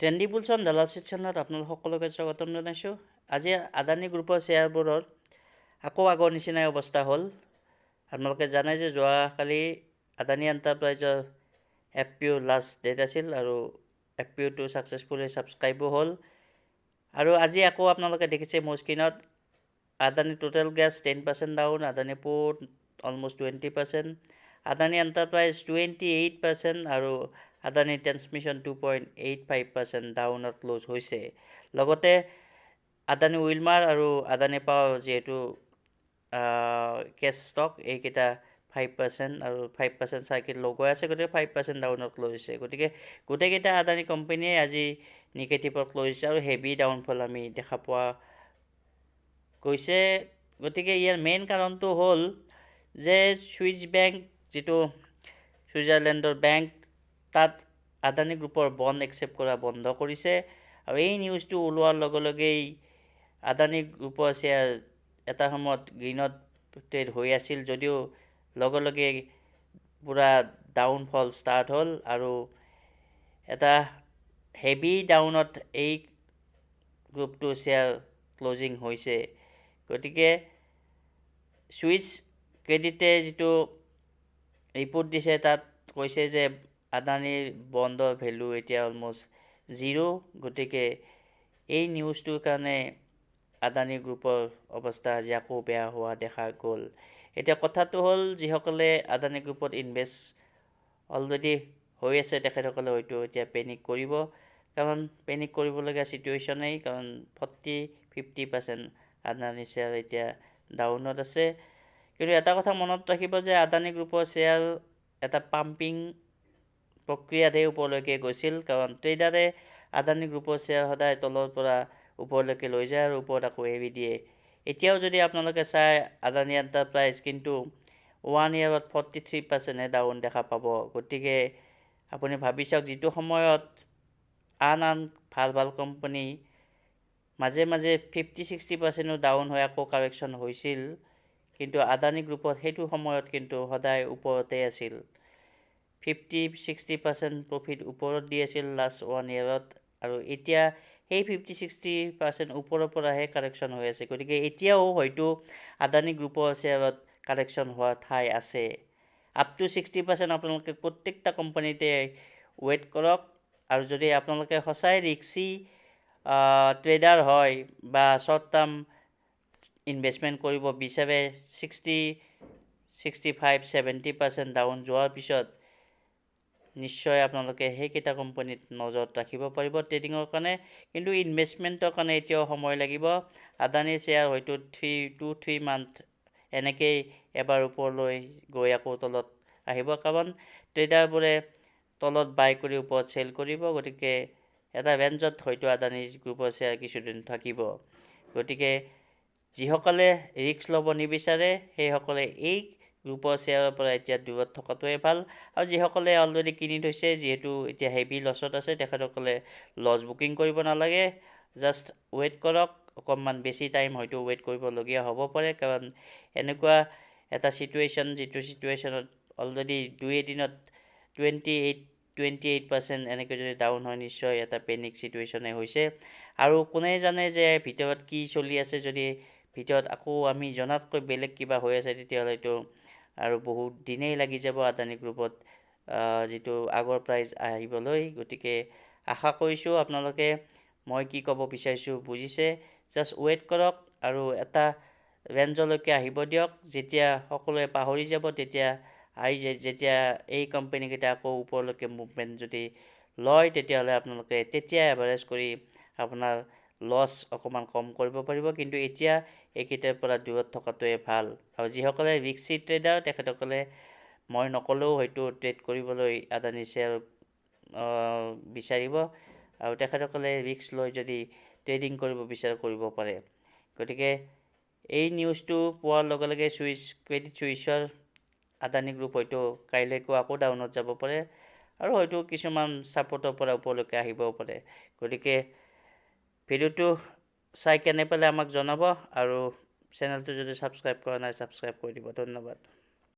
Trendy বুলছন দালাল চেকশ্যনত আপোনালোক সকলোকে স্বাগতম জনাইছোঁ। আজি আদানী গ্ৰুপৰ শ্বেয়াৰবোৰৰ আকৌ আগৰ নিচিনাই অৱস্থা হ'ল। আপোনালোকে জানে যে যোৱাকালি আদানী এণ্টাৰপ্ৰাইজৰ FPO লাষ্ট ডেট আছিল আৰু FPOটো ছাকচেছফুলি ছাবস্ক্ৰাইবো হ'ল। আৰু আজি আকৌ আপোনালোকে দেখিছে মোৰ স্ক্ৰীনত Adani total gas 10% down, Adani port almost 20%, Adani enterprise 28% আৰু আদানী ট্ৰান্সমিশ্যন 2.85% ডাউনত ক্লোজ হৈছে। লগতে আদানী উইলমাৰ আৰু আদানী পাৱাৰ যিহেতু কেছ ষ্টক এইকেইটা 5% আৰু 5% চাৰ্কিট লগাই আছে, গতিকে 5% ডাউনত ক্লোজ হৈছে। গতিকে গোটেইকেইটা আদানী কোম্পানীয়ে আজি নিগেটিভত ক্লোজ হৈছে আৰু হেভি ডাউনফল আমি দেখা পোৱা গৈছে। গতিকে ইয়াৰ মেইন কাৰণটো হ'ল যে ছুইছ বেংক, যিটো ছুইজাৰলেণ্ডৰ বেংক, তাত আদানী গ্ৰুপৰ বণ্ড একচেপ্ট কৰা বন্ধ কৰিছে। আৰু এই নিউজটো ওলোৱাৰ লগে লগেই আদানী গ্ৰুপৰ শ্বেয়াৰ এটা সময়ত গ্ৰীণত ট্ৰেড হৈ আছিল, যদিও লগে লগে পূৰা ডাউনফল ষ্টাৰ্ট হ'ল আৰু এটা হেভি ডাউনত এই গ্ৰুপটো শ্বেয়াৰ ক্লজিং হৈছে। গতিকে ছুইছ ক্ৰেডিটে যিটো ৰিপৰ্ট দিছে তাত কৈছে যে আদানীৰ বণ্ডৰ ভেলু এতিয়া অলমষ্ট 0। গতিকে এই নিউজটোৰ কাৰণে আদানী গ্ৰুপৰ অৱস্থা আজি আকৌ বেয়া হোৱা দেখা গ'ল। এতিয়া কথাটো হ'ল, যিসকলে আদানী গ্ৰুপত ইনভেষ্ট অলৰেডি হৈ আছে তেখেতসকলে হয়তো এতিয়া পেনিক কৰিব, কাৰণ পেনিক কৰিবলগীয়া চিটুৱেশ্যনেই, কাৰণ 40-50% আদানী শ্বেয়াৰ এতিয়া ডাউনত আছে। কিন্তু এটা কথা মনত ৰাখিব যে আদানী গ্ৰুপৰ শ্বেয়াৰ এটা পাম্পিং প্ৰক্ৰিয়াতহে ওপৰলৈকে গৈছিল, কাৰণ ট্ৰেডাৰে আদানী গ্ৰুপৰ শ্বেয়াৰ সদায় তলৰ পৰা ওপৰলৈকে লৈ যায় আৰু ওপৰত আকৌ এৰি দিয়ে। এতিয়াও যদি আপোনালোকে চাই আদানী এণ্টাৰপ্ৰাইজ কিন্তু 1 yearত 43%হে ডাউন দেখা পাব। গতিকে আপুনি ভাবি চাওক, যিটো সময়ত আন ভাল ভাল কোম্পানী মাজে মাজে 50-60% ডাউন হৈ আকৌ কাৰেকশ্যন হৈছিল, কিন্তু আদানী গ্ৰুপত সেইটো সময়ত কিন্তু সদায় ওপৰতে আছিল। 50-60% প্ৰফিট ওপৰত দি আছিল লাষ্ট 1 yearত, আৰু এতিয়া সেই 50-60% ওপৰৰ পৰাহে কাৰেকশ্যন হৈ আছে। গতিকে এতিয়াও হয়তো আদানী গ্ৰুপৰ শ্বেয়াৰত কাৰেকশ্যন হোৱা ঠাই আছে। আপ টু 60% আপোনালোকে প্ৰত্যেকটা কোম্পানীতে ৱেইট কৰক। আৰু যদি আপোনালোকে সঁচাই ৰিক্সি ট্ৰেডাৰ হয় বা শ্বৰ্ট টাৰ্ম ইনভেষ্টমেণ্ট কৰিব বিচাৰে, 65-70% ডাউন যোৱাৰ পিছত নিশ্চয় আপোনালোকে সেইকেইটা কোম্পানীত নজৰত ৰাখিব পাৰিব ট্ৰেডিঙৰ কাৰণে। কিন্তু ইনভেষ্টমেণ্টৰ কাৰণে এতিয়াও সময় লাগিব। আদানী শ্বেয়াৰ হয়তো 2-3 মান্থ এনেকেই এবাৰ ওপৰলৈ গৈ আকৌ তলত আহিব, কাৰণ ট্ৰেডাৰবোৰে তলত বাই কৰি ওপৰত চেল কৰিব। গতিকে এটা ৰেঞ্জত হয়তো আদানী গ্ৰুপৰ শ্বেয়াৰ কিছুদিন থাকিব। গতিকে যিসকলে ৰিস্ক ল'ব নিবিচাৰে সেইসকলে এই গ্ৰুপৰ শ্বেয়াৰৰ পৰা এতিয়া দূৰত থকাটোৱে ভাল। আৰু যিসকলে অলৰেডি কিনি থৈছে, যিহেতু এতিয়া হেভি লছত আছে, তেখেতসকলে লছ বুকিং কৰিব নালাগে, জাষ্ট ৱেইট কৰক। অকণমান বেছি টাইম হয়তো ৱেইট কৰিবলগীয়া হ'ব পাৰে, কাৰণ এনেকুৱা এটা চিটুৱেশ্যন, যিটো চিটুৱেশ্যনত অলৰেডি 2 এদিনত 28% এনেকৈ যদি ডাউন হয়, নিশ্চয় এটা পেনিক চিটুৱেশ্যনে হৈছে। আৰু কোনে জানে যে ভিতৰত কি চলি আছে, যদি ভিতৰত আকৌ আমি জনাতকৈ বেলেগ কিবা হৈ আছে, তেতিয়াহ'লেতো আৰু বহুত দিনেই লাগি যাব আদানী গ্ৰুপত যিটো আগৰ প্ৰাইজ আহিবলৈ। গতিকে আশা কৰিছোঁ আপোনালোকে মই কি ক'ব বিচাৰিছোঁ বুজিছে। জাষ্ট ৱেইট কৰক আৰু এটা ৰেঞ্জলৈকে আহিব দিয়ক। যেতিয়া সকলোৱে পাহৰি যাব, তেতিয়া যেতিয়া এই কোম্পানীকেইটা আকৌ ওপৰলৈকে মুভমেণ্ট যদি লয়, তেতিয়াহ'লে আপোনালোকে তেতিয়া এভাৰেজ কৰি আপোনাৰ লছ অকণমান কম কৰিব পাৰিব। কিন্তু এতিয়া এইকেইটাৰ পৰা দূৰত থকাটোৱে ভাল। আৰু যিসকলে ৰিক্সি ট্ৰেডাৰ, তেখেতসকলে মই নক'লেও হয়তো ট্ৰেড কৰিবলৈ আদানী শ্বেয়াৰ বিচাৰিব, আৰু তেখেতসকলে ৰিক্স লৈ যদি ট্ৰেডিং কৰিব বিচাৰে কৰিব পাৰে। গতিকে এই নিউজটো পোৱাৰ লগে লগে ছুইছৰ আদানী গ্ৰুপ হয়তো কাইলৈকো আকৌ ডাউনত যাব পাৰে, আৰু হয়তো কিছুমান ছাপৰ্টৰ পৰা ওপৰলৈকে আহিবও পাৰে। গতিকে ভিডিঅ'টো চাই কেনে পেলাই আমাক জনাব, আৰু চেনেলটো যদি ছাবস্ক্ৰাইব কৰা নাই ছাবস্ক্ৰাইব কৰি দিব। ধন্যবাদ।